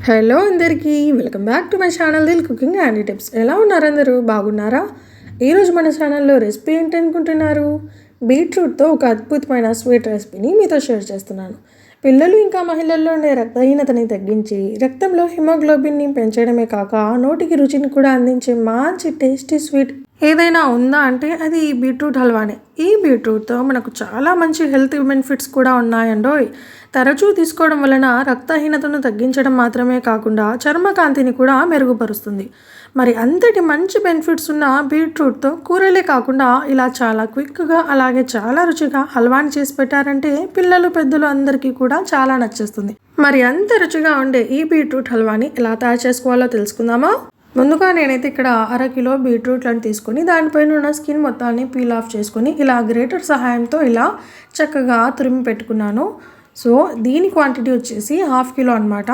Hello అందరికీ welcome back to my channel Dil cooking and tips. ఎలా ఉన్నారు అందరూ? బాగున్నారా? ఈరోజు మన ఛానల్లో రెసిపీ ఏంటి అనుకుంటున్నారు? బీట్రూట్తో ఒక అద్భుతమైన స్వీట్ రెసిపీని మీతో షేర్ చేస్తున్నాను. పిల్లలు ఇంకా మహిళల్లో ఉండే రక్తహీనతని తగ్గించి రక్తంలో హిమోగ్లోబిన్ని పెంచడమే కాక నోటికి రుచిని కూడా అందించే మంచి టేస్టీ స్వీట్ ఏదైనా ఉందా అంటే అది ఈ బీట్రూట్ హల్వానే. ఈ బీట్రూట్తో మనకు చాలా మంచి హెల్త్ బెనిఫిట్స్ కూడా ఉన్నాయండోయ్. తరచూ తీసుకోవడం వలన రక్తహీనతను తగ్గించడం మాత్రమే కాకుండా చర్మకాంతిని కూడా మెరుగుపరుస్తుంది. మరి అంతటి మంచి బెనిఫిట్స్ ఉన్న బీట్రూట్తో కూరలే కాకుండా ఇలా చాలా క్విక్గా అలాగే చాలా రుచిగా హల్వాని చేసి పెట్టారంటే పిల్లలు పెద్దలు అందరికీ కూడా చాలా నచ్చేస్తుంది. మరి అంత రుచిగా ఉండే ఈ బీట్రూట్ హల్వాని ఎలా తయారు చేసుకోవాలో తెలుసుకుందామా? ముందుగా నేనైతే ఇక్కడ 1/2 కిలో బీట్రూట్లను తీసుకొని దానిపైన ఉన్న స్కిన్ మొత్తాన్ని పీల్ ఆఫ్ చేసుకొని ఇలా గ్రేటర్ సహాయంతో ఇలా చక్కగా తురిమి పెట్టుకున్నాను. సో దీని క్వాంటిటీ వచ్చేసి 1/2 కిలో అనమాట.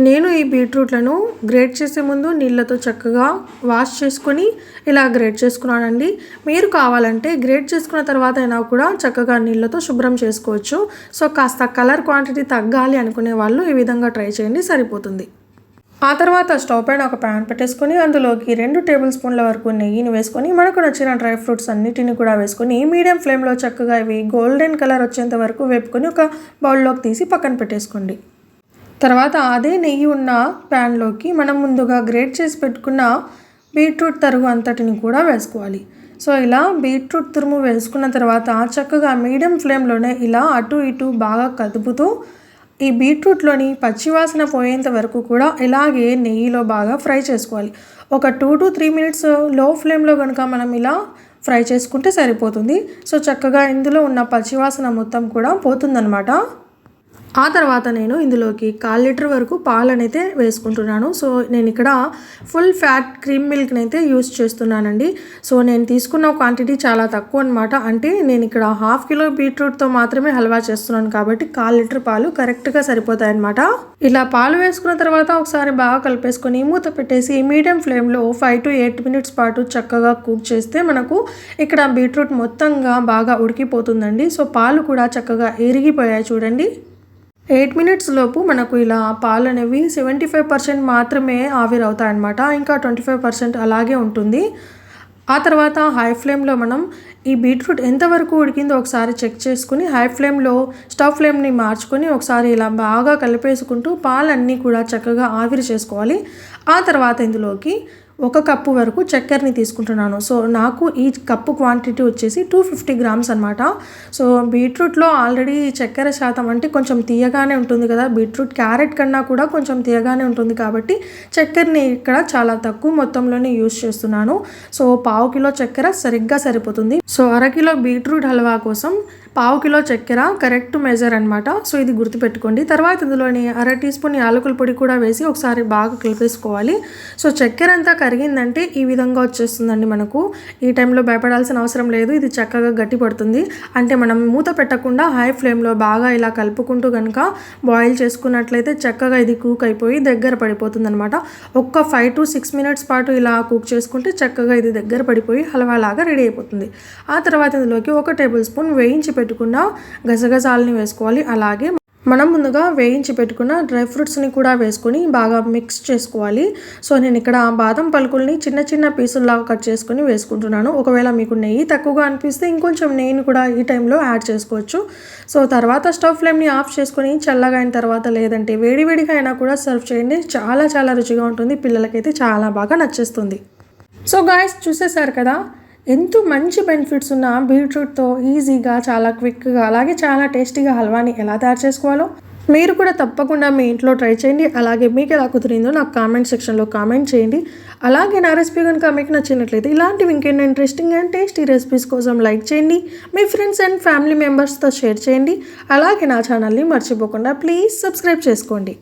నేను ఈ బీట్రూట్లను గ్రేట్ చేసే ముందు నీళ్ళతో చక్కగా వాష్ చేసుకొని ఇలా గ్రేట్ చేసుకున్నానండి. మీరు కావాలంటే గ్రేట్ చేసుకున్న తర్వాత అయినా కూడా చక్కగా నీళ్ళతో శుభ్రం చేసుకోవచ్చు. సో కాస్త కలర్ క్వాంటిటీ తగ్గాలి అనుకునే వాళ్ళు ఈ విధంగా ట్రై చేయండి, సరిపోతుంది. ఆ తర్వాత స్టవ్ పైన ఒక ప్యాన్ పెట్టేసుకొని అందులోకి 2 టేబుల్ స్పూన్ల వరకు నెయ్యిని వేసుకొని మనకు నచ్చిన డ్రై ఫ్రూట్స్ అన్నిటిని కూడా వేసుకొని మీడియం ఫ్లేమ్లో చక్కగా ఇవి గోల్డెన్ కలర్ వచ్చేంత వరకు వేపుకొని ఒక బౌల్లోకి తీసి పక్కన పెట్టేసుకోండి. తర్వాత అదే నెయ్యి ఉన్న ప్యాన్లోకి మనం ముందుగా గ్రేట్ చేసి పెట్టుకున్న బీట్రూట్ తరుగు అంతటిని కూడా వేసుకోవాలి. సో ఇలా బీట్రూట్ తురుము వేసుకున్న తర్వాత చక్కగా మీడియం ఫ్లేమ్లోనే ఇలా అటు ఇటు బాగా కదుపుతూ ఈ బీట్రూట్లోని పచ్చివాసన పోయేంత వరకు కూడా ఇలాగే నెయ్యిలో బాగా ఫ్రై చేసుకోవాలి. ఒక 2 to 3 మినిట్స్ లో ఫ్లేమ్లో కనుక మనం ఇలా ఫ్రై చేసుకుంటే సరిపోతుంది. సో చక్కగా ఇందులో ఉన్న పచ్చివాసన మొత్తం కూడా పోతుందన్నమాట. ఆ తర్వాత నేను ఇందులోకి 1/4 లీటర్ వరకు పాలనైతే వేసుకుంటున్నాను. సో నేను ఇక్కడ ఫుల్ ఫ్యాట్ క్రీమ్ మిల్క్ని అయితే యూస్ చేస్తున్నానండి. సో నేను తీసుకున్న క్వాంటిటీ చాలా తక్కువ అనమాట. అంటే నేను ఇక్కడ 1/2 కిలో బీట్రూట్తో మాత్రమే హల్వా చేస్తున్నాను కాబట్టి 1/4 లీటర్ పాలు కరెక్ట్గా సరిపోతాయి అనమాట. ఇలా పాలు వేసుకున్న తర్వాత ఒకసారి బాగా కలిపేసుకొని మూత పెట్టేసి మీడియం ఫ్లేమ్లో 5 to 8 మినిట్స్ పాటు చక్కగా కుక్ చేస్తే మనకు ఇక్కడ బీట్రూట్ మొత్తంగా బాగా ఉడికిపోతుందండి. సో పాలు కూడా చక్కగా ఎరిగిపోయాయి చూడండి. 8 మినిట్స్ లోపు మనకు ఇలా పాలు అనేవి 75% మాత్రమే ఆవిరవుతాయన్నమాట. ఇంకా 25% అలాగే ఉంటుంది. ఆ తర్వాత హై ఫ్లేమ్లో మనం ఈ బీట్రూట్ ఎంతవరకు ఉడికిందో ఒకసారి చెక్ చేసుకుని హై ఫ్లేమ్లో స్టవ్ ఫ్లేమ్ని మార్చుకొని ఒకసారి ఇలా బాగా కలిపేసుకుంటూ పాలన్నీ కూడా చక్కగా ఆవిరి చేసుకోవాలి. ఆ తర్వాత ఇందులోకి 1 కప్పు వరకు చక్కెరని తీసుకుంటున్నాను. సో నాకు ఈ కప్పు క్వాంటిటీ వచ్చేసి 250 గ్రామ్స్ అనమాట. సో బీట్రూట్లో ఆల్రెడీ చక్కెర శాతం అంటే కొంచెం తీయగానే ఉంటుంది కదా, బీట్రూట్ క్యారెట్ కన్నా కూడా కొంచెం తీయగానే ఉంటుంది కాబట్టి చక్కెరని ఇక్కడ చాలా తక్కువ మొత్తంలోనే యూస్ చేస్తున్నాను. సో 1/2 కిలో చక్కెర సరిగ్గా సరిపోతుంది. సో 1/2 కిలో బీట్రూట్ హల్వా కోసం 1/2 కిలో చక్కెర కరెక్ట్ మెజర్ అనమాట. సో ఇది గుర్తుపెట్టుకోండి. తర్వాత ఇందులోని 1/2 టీ స్పూన్ యాలకుల పొడి కూడా వేసి ఒకసారి బాగా కలిపేసుకోవాలి. సో చక్కెర అంతా కరిగిందంటే ఈ విధంగా వచ్చేస్తుందండి. మనకు ఈ టైంలో భయపడాల్సిన అవసరం లేదు. ఇది చక్కగా గట్టి పడుతుంది. అంటే మనం మూత పెట్టకుండా హై ఫ్లేమ్లో బాగా ఇలా కలుపుకుంటూ కనుక బాయిల్ చేసుకున్నట్లయితే చక్కగా ఇది కుక్ అయిపోయి దగ్గర పడిపోతుంది అనమాట. ఒక్క 5 to 6 మినిట్స్ పాటు ఇలా కుక్ చేసుకుంటే చక్కగా ఇది దగ్గర పడిపోయి హల్వా లాగా రెడీ అయిపోతుంది. ఆ తర్వాత ఇందులోకి 1 టేబుల్ స్పూన్ వేయించి పెట్టుకున్న గసగసాలని వేసుకోవాలి. అలాగే మనం ముందుగా వేయించి పెట్టుకున్న డ్రై ఫ్రూట్స్ని కూడా వేసుకొని బాగా మిక్స్ చేసుకోవాలి. సో నేను ఇక్కడ బాదం పలుకుల్ని చిన్న చిన్న పీసుల్లాగా కట్ చేసుకొని వేసుకుంటున్నాను. ఒకవేళ మీకు నెయ్యి తక్కువగా అనిపిస్తే ఇంకొంచెం నెయ్యిని కూడా ఈ టైంలో యాడ్ చేసుకోవచ్చు. సో తర్వాత స్టవ్ ఫ్లేమ్ని ఆఫ్ చేసుకొని చల్లగా అయిన తర్వాత లేదంటే వేడివేడిగా అయినా కూడా సర్వ్ చేయండి. చాలా చాలా రుచిగా ఉంటుంది. పిల్లలకైతే చాలా బాగా నచ్చేస్తుంది. సో గాయ్స్, చూసేశారు కదా ఎంతో మంచి బెనిఫిట్స్ ఉన్న బీట్రూట్తో ఈజీగా చాలా క్విక్గా అలాగే చాలా టేస్టీగా హల్వాని ఎలా తయారు చేసుకోవాలో మీరు కూడా తప్పకుండా మీ ఇంట్లో ట్రై చేయండి. అలాగే మీకు ఎలా కుదిరిందో నాకు కామెంట్ సెక్షన్లో కామెంట్ చేయండి. అలాగే నా రెసిపీ కనుక మీకు నచ్చినట్లయితే ఇలాంటివి ఇంకెన్నో ఇంట్రెస్టింగ్ అండ్ టేస్టీ రెసిపీస్ కోసం లైక్ చేయండి. మీ ఫ్రెండ్స్ అండ్ ఫ్యామిలీ మెంబర్స్తో షేర్ చేయండి. అలాగే నా ఛానల్ని మర్చిపోకుండా ప్లీజ్ సబ్స్క్రైబ్ చేసుకోండి.